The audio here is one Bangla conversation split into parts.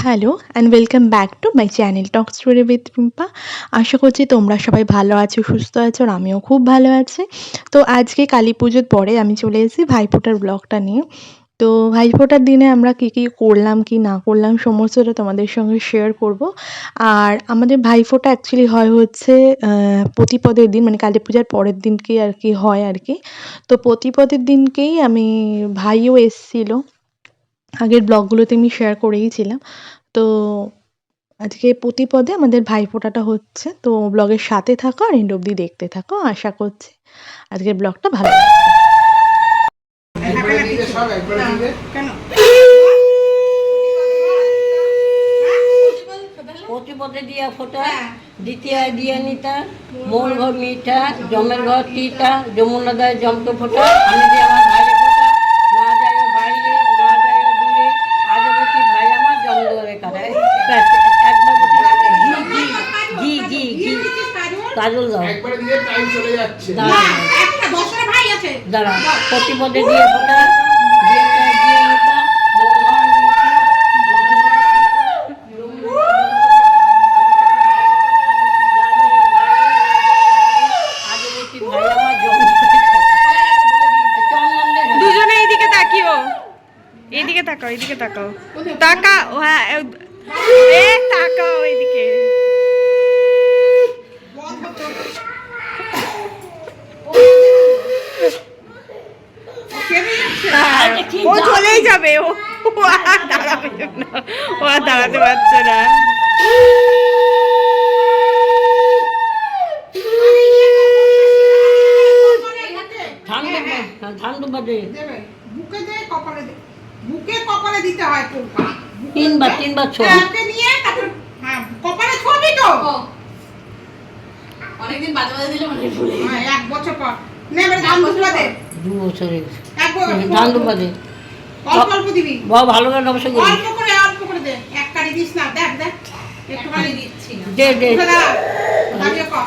Hello and welcome back to my channel talk story with Rimpa. আশা করছি তোমরা সবাই ভালো আছো, সুস্থ আছো, আর আমিও খুব ভালো আছি। তো আজকে কালী পুজোর পরে আমি চলে এসেছি ভাইফোঁটার ব্লগটা নিয়ে। তো ভাইফোঁটার দিনে আমরা কী কী করলাম কি না করলাম সমস্তটা তোমাদের সঙ্গে শেয়ার করব। আর আমাদের ভাইফোঁটা অ্যাকচুয়ালি হয় হচ্ছে প্রতিপদের দিন, মানে কালী পূজার পরের দিনকেই আর কি হয় আর কি। তো প্রতিপদের দিনকেই আমি ভাইও এসেছিলো, আগের ব্লগগুলোতে আমি শেয়ার করেইছিলাম। তো আজকে প্রতিপদে আমাদের ভাইফোঁটাটা হচ্ছে, তো ব্লগের সাথে থাকো আর এন্ড অবধি দেখতে থাকো। আশা করছি আজকের ব্লগটা ভালো লাগবে। প্রতিপদে দিয়া ফোটা, দ্বিতীয় দিয়া নিতা, মোর ঘর মিঠা, জমের ঘর তিতা, যমুনা দেয় জমকে ফোটা, আমি দিয়ে আমার ভাইরে ফোটা, না যায় ভাইরে, না যায় দূরে, আজবতী ভাই আমার জম দুয়ারে কাটায়। একবার বলছি ঘি ঘি ঘি কাজল দাও, দাঁড়া প্রতিপদে দিয়ে ফোটা, দিয়ে নিতা, মোর ঘর মিঠা, দুজনে এইদিকে তাকিও, এইদিকে তাকাও, এইদিকে তাকাও, তাকাও, হ্যাঁ এ তাকাও এইদিকে। ও চলেই যাবে, ও আর দাঁড়াবে না, ও আর দাঁড়াতে পারছে না। তিনবার ছোঁয়া অনেকদিন বাজে বাজে দিলে মনে ভুলে এক বছর পর দু বছরের ধান দুপাতে অল্প দিবি ভালো করে অবশ্যই অল্প করে দে, এক কারি দিস না, দেখ দেখ একটুখানি দিচ্ছি না, দে দে দাঁড়িয়ে কর।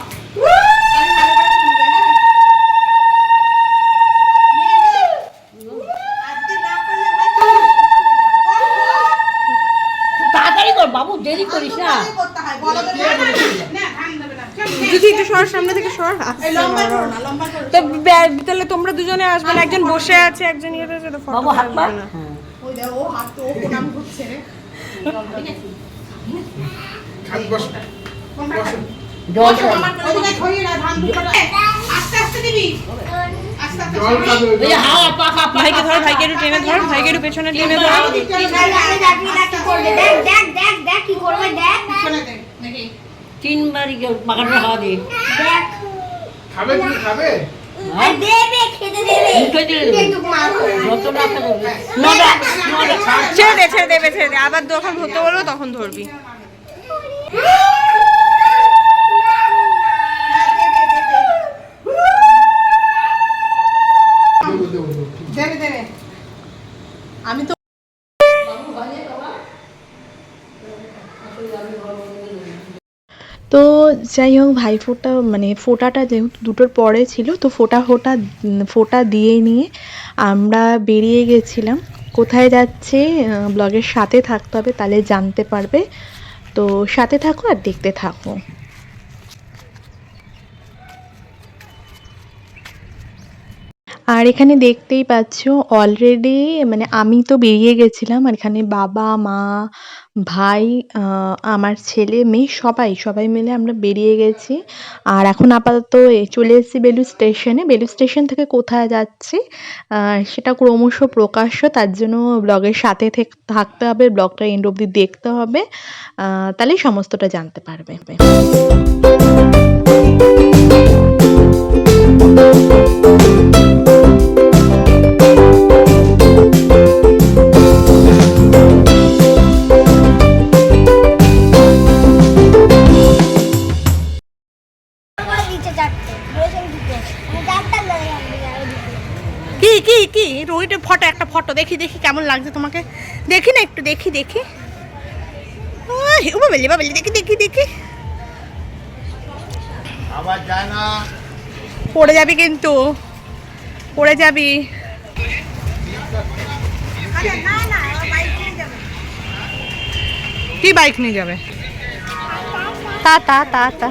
তাড়াতাড়ি কর বাবু, দেরি করিস না। যদি একটু সর, সামনে থেকে সর। তো তাহলে তোমরা দুজনে আসবে না, একজন বসে আছে একজন ইয়েতে আছে, তো বাবু হাত পা না। ওই দেখ ও হাত তো ও প্রণাম করছে রে। জল ওদিকে ছড়িয়ে না, ধান দুটো আস্তে আস্তে দিবি, আস্তে আস্তে এই যে হাওয়া পাখা ভাইকে ধর, ভাইকে একটু টেনে ধর, ভাইকে একটু পেছনে টেনে ধর। তিনবারই পাখাটা হাওয়া দে। খাবে তুমি খাবে? ছেড়ে দেবে, আবার যখন ধরতে বলবো তখন ধরবি। দেবে দেবে, আমি তো তো যাই হোক, ভাইফোঁটা মানে ফোঁটাটা যেহেতু দুটোর পরে ছিল, তো ফোঁটা দিয়ে নিয়ে আমরা বেরিয়ে গেছিলাম। কোথায় যাচ্ছি ব্লগের সাথে থাকতে হবে, তাহলে জানতে পারবে। তো সাথে থাকো আর দেখতে থাকো। আর এখানে দেখতেই পাচ্ছ অলরেডি, মানে আমি তো বেরিয়ে গেছিলাম, আর এখানে বাবা মা ভাই আমার ছেলে মেয়ে সবাই মিলে আমরা বেরিয়ে গেছি। আর এখন আপাতত চলে এসেছি বেলুড় স্টেশনে। বেলুড় স্টেশন থেকে কোথায় যাচ্ছি সেটা ক্রমশ প্রকাশ্য, তার জন্য ব্লগের সাথে থাকতে হবে, ব্লগটা এন্ড অবধি দেখতে হবে, তাহলেই সমস্তটা জানতে পারবে। কি রোহিতের ফটো, একটা ফটো দেখি কেমন লাগছে তোমাকে, দেখি না একটু, দেখি দেখি আবার যায় না, পড়ে যাবি কিন্তু, পড়ে যাবি। কি বাইক নিয়ে যাবে? তা তা তা তা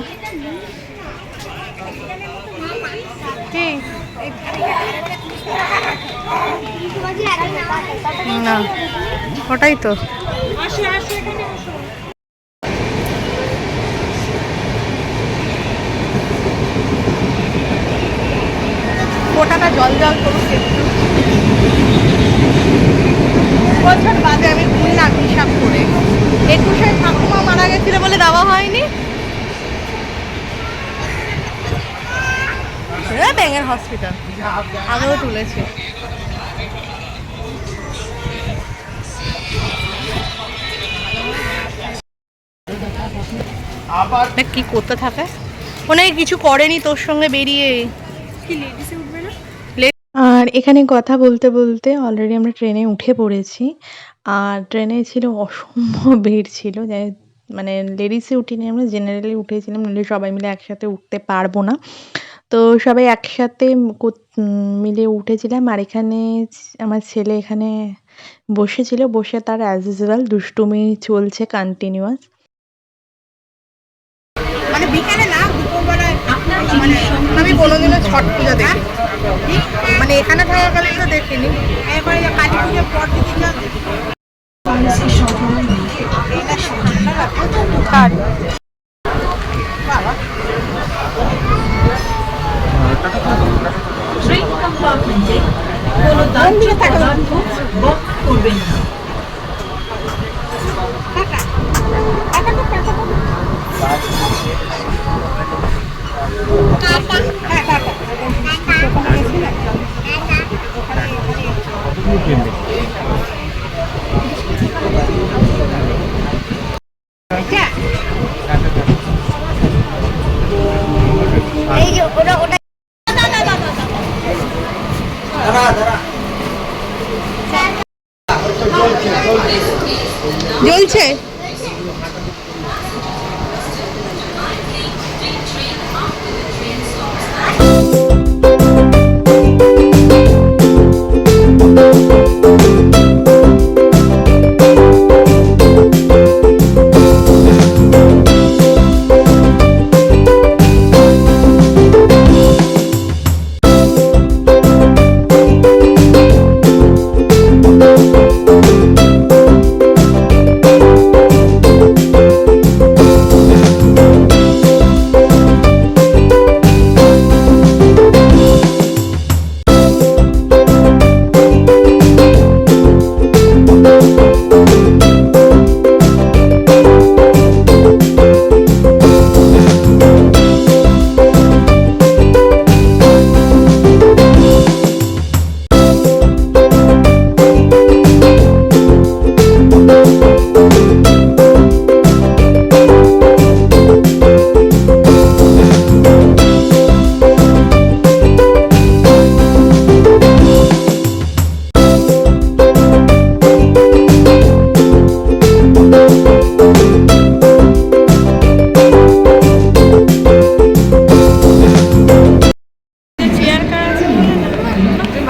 কি না, ওটাই তো। ফোটাটা জল জল করুক একটু। বছর বাদে আমি শুনলাম হিসাব করে 21-এ ঠাকুমা মারা গেছিল বলে দেওয়া হয়নি। ব্যাঙের হসপিটাল আগেও তুলেছে। কি করতে থাকে মনে কিছু করেনি তোর সঙ্গে বেরিয়ে। কি লেডিসে উঠবে না? আর এখানে কথা বলতে বলতে অলরেডি আমরা ট্রেনে উঠে পড়েছি। আর ট্রেনে ছিল অসম্ভব ভিড় ছিল, যাই মানে লেডিসে উঠিনি, আমরা জেনারেলি উঠেছিলাম, নইলে সবাই মিলে একসাথে উঠতে পারবো না। তো সবাই একসাথে মিলে উঠেছিলাম। আর এখানে আমার ছেলে এখানে বসেছিল, বসে তার অ্যাজ ইউজুয়াল দুষ্টুমি চলছে কন্টিনিউয়াস। মানে বিকেলে না, দুপুরবেলায় মানে আমি কোনোদিনও ছট পূজা দেখি, মানে এখানে থাকাকালীন তো দেখিনি। এরপরে কালী পুজোর পর থেকে জ্বলছে।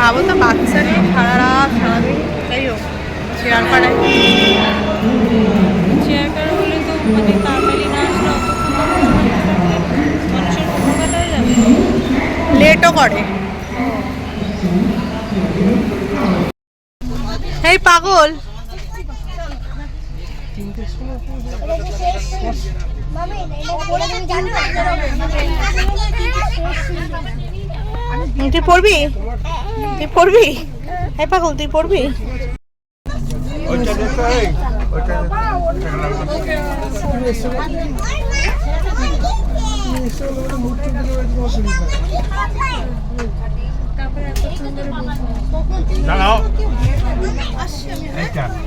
ভাবো তো বাচ্চা নিয়ে সারা রাত সারাদিন, তাই হোক চেয়ার কাটায়। চেয়ার কাটা হলে তো মানে তাড়াতাড়ি না আসলে মানুষের উপকার হয়ে যাবে, লেটও করে। এই পাগল তুই পড়বি, তুই পড়বি, এই পাগল তুই পড়বি।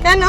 কেন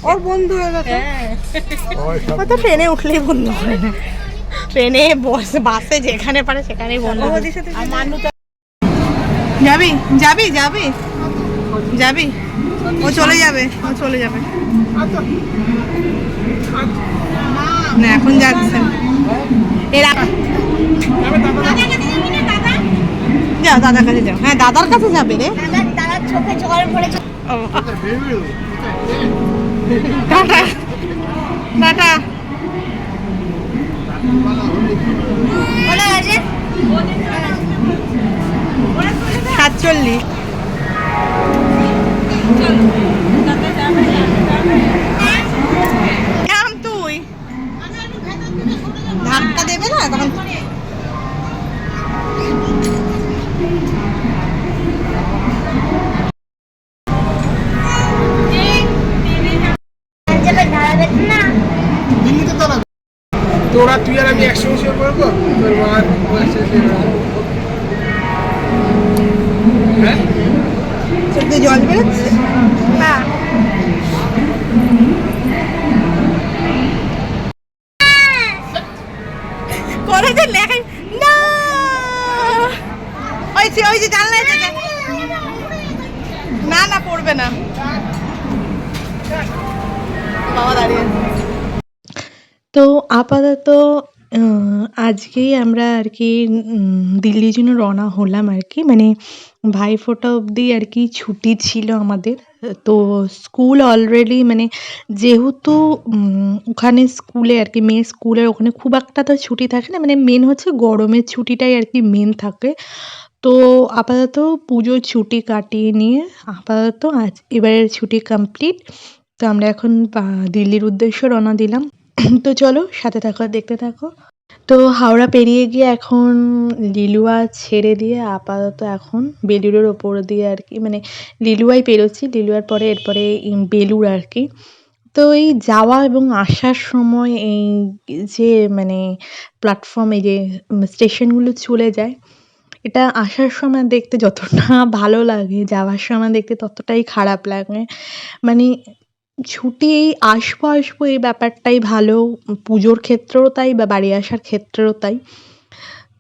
ওর বন্ধু হয়ে গেছে। ও তো ট্রেনে উঠলেই বন্ধু হয় না, ট্রেনে বাসে যেখানে পারে সেখানেই বন্ধু। যাবি যাবি যাবি যাবি, ও চলে যাবে, ও চলে যাবে না, এখন যাচ্ছে। যাও দাদার কাছে যাও। হ্যাঁ দাদার কাছে যাবে রে। দাদার চোখে জল পড়েছে। Tata tata. বলে আছে 47। নাম তুই ধাক্কা দেবে না তখন। যাবে দাঁড়াবে না। দিল্লিতে দাঁড়াবে তোরা, তুই আর আমি একসঙ্গে শুয়ে পড়বো, তোর মা হ্যাঁ চোখে জল বেরোচ্ছে। হ্যাঁ করে যে লেখে না, ওই যে জানলায় থেকে না না পড়বে না, বাবা দাঁড়িয়ে। তো আপাতত আজকেই আমরা আর কি দিল্লির জন্য রওনা হলাম আর কি, মানে ভাইফোঁটা অবধি আর কি ছুটি ছিল আমাদের। তো স্কুল অলরেডি মানে যেহেতু ওখানে স্কুলে আর কি মেয়ের স্কুলের ওখানে খুব একটা তো ছুটি থাকে না, মানে মেন হচ্ছে গরমের ছুটিটাই আর কি মেন থাকে। তো আপাতত পুজোর ছুটি কাটিয়ে নিয়ে আপাতত এবারের ছুটি কমপ্লিট। তো আমরা এখন দিল্লির উদ্দেশ্যে রওনা দিলাম। তো চলো সাথে থাকো আর দেখতে থাকো। তো হাওড়া পেরিয়ে গিয়ে এখন লিলুয়া ছেড়ে দিয়ে আপাতত এখন বেলুড়ের ওপর দিয়ে আর কি, মানে লিলুয়াই পেরোচ্ছি, লিলুয়ার পরে এরপরে বেলুড় আর কি। তো এই যাওয়া এবং আসার সময় এই যে মানে প্ল্যাটফর্মে যে স্টেশনগুলো চলে যায়, এটা আসার সময় দেখতে যতটা ভালো লাগে যাওয়ার সময় দেখতে ততটাই খারাপ লাগে। মানে ছুটি এই আসবো এই ব্যাপারটাই ভালো, পুজোর ক্ষেত্রেও তাই বা বাড়ি আসার ক্ষেত্রেও তাই।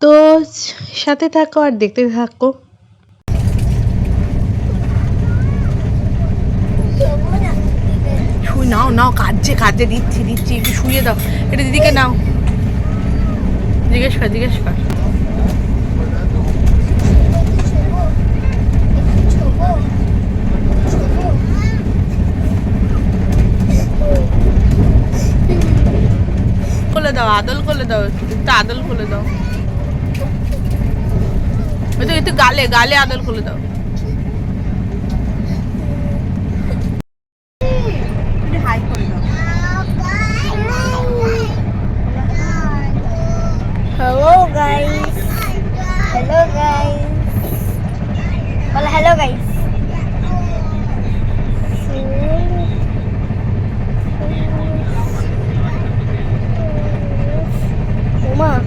তো সাথে থাকো আর দেখতে থাকো। শুই নাও নাও, কাজে দিচ্ছি একটু শুয়ে দাও, এটা দিদিকে নাও, জিজ্ঞেস কর খুলে দাও, আদল খুলে দাও, একটু আদল খুলে দাও, ওই তো একটু গালে আদল খুলে দাও। হাই করে দাও। Hello guys. Hello guys. Well, hello guys. Mama.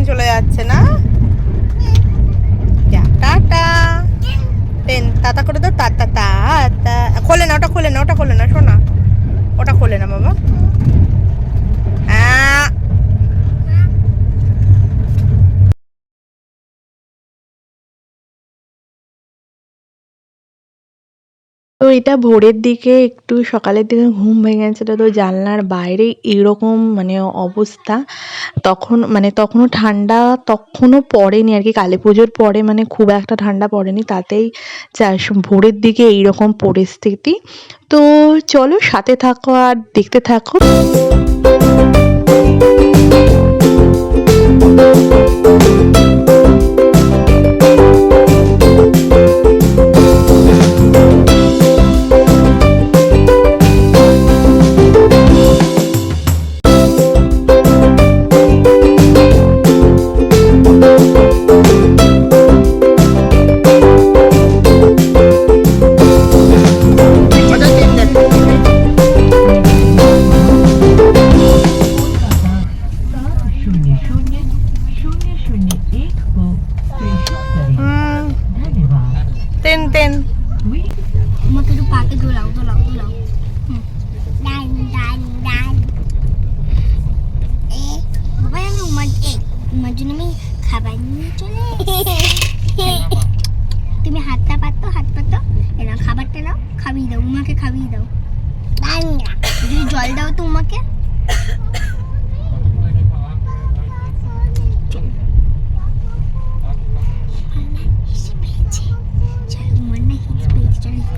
চলে যাচ্ছে না, টাটা টেন টাটা করে দাও, টাটা টাটা। খোলে না, ওটা খোলে না শোনা, ওটা খোলে না বাবা। তো এটা ভোরের দিকে একটু সকালের দিকে ঘুম ভেঙে গেছিলো, তো জানলার বাইরে এরকম মানে অবস্থা। তখনও ঠান্ডা তখনও পড়েনি আর কি, কালী পুজোর পরে মানে খুব একটা ঠান্ডা পড়েনি, তাতেই ভোরের দিকে এইরকম পরিস্থিতি। তো চলো সাথে থাকো আর দেখতে থাকো। আমাকে একটু পাকে দোলাও দোলাও দোলাও। ডান ডান ডান। বাবা আমি উমার জন্য আমি খাবার নিয়ে চলে তুমি হাত পাতো এরা খাবারটা দাও, খাবিয়ে দাও উমাকে, খাবিয়ে দাও। যদি জল দাও তো উমাকে।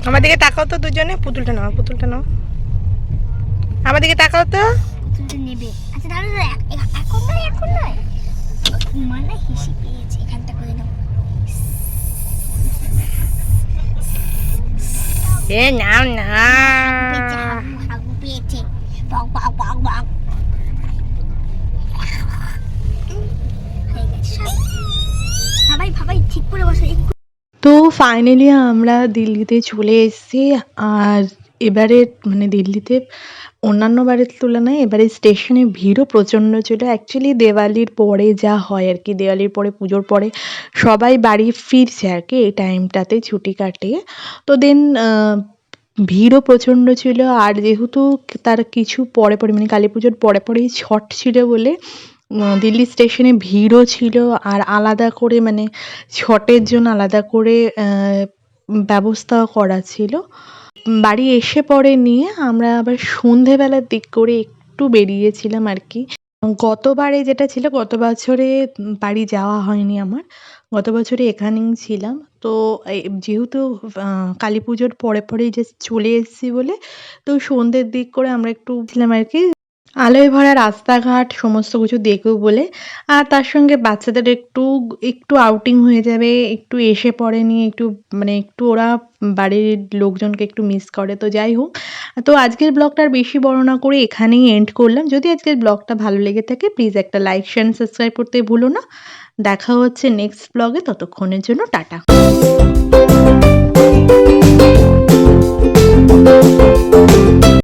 আমার দিকে তাকাও তো দুজনে, পুতুলটা নাও আমার দিকে তাকাও তো। পুতুলটা নেবে। আচ্ছা দাঁড়াও এখন নয় উমা না হিসি পেয়েছে, এখানটা করে দাও। এ নাও না, হাগু পেয়েছে। বক বক বক বক। ভাবাই ঠিক করে বসো। তো ফাইনালি আমরা দিল্লিতে চলে এসেছি। আর এবারে মানে দিল্লিতে অন্যান্য বারের তুলনায় এবারে স্টেশনে ভিড়ও প্রচণ্ড ছিল। অ্যাকচুয়ালি দেওয়ালির পরে যা হয় আর কি, দেওয়ালির পরে পুজোর পরে সবাই বাড়ি ফিরছে আর কি এই টাইমটাতে ছুটি কাটিয়ে। তো দেন ভিড়ও প্রচণ্ড ছিল। আর যেহেতু তার কিছু পরে মানে কালী পুজোর পরেই ছট ছিল বলে দিল্লি স্টেশনে ভিড়ও ছিল। আর আলাদা করে মানে ছটের জন্য আলাদা করে ব্যবস্থাও করা ছিল। বাড়ি এসে পরে নিয়ে আমরা আবার সন্ধেবেলার দিক করে একটু বেরিয়েছিলাম আর কি। গতবারে যেটা ছিল, গত বছরে বাড়ি যাওয়া হয়নি আমার, গত বছরে এখানেই ছিলাম। তো যেহেতু কালী পুজোর পরেই যে চলে এসেছি বলে, তো সন্ধ্যের দিক করে আমরা একটু ছিলাম আর কি, আলোয় ভরা রাস্তাঘাট সমস্ত কিছু দেখব বলে। আর তার সঙ্গে বাচ্চাদের একটু আউটিং হয়ে যাবে, একটু এসে পরে নিয়ে একটু ওরা বাড়ির লোকজনকে একটু মিস করে। তো যাই হোক, তো আজকের ব্লগটা আর বেশি বড় না করে এখানেই এন্ড করলাম। যদি আজকের ব্লগটা ভালো লেগে থাকে প্লিজ একটা লাইক শেয়ার সাবস্ক্রাইব করতে ভুলো না। দেখা হচ্ছে নেক্সট ব্লগে, ততক্ষণের জন্য টাটা।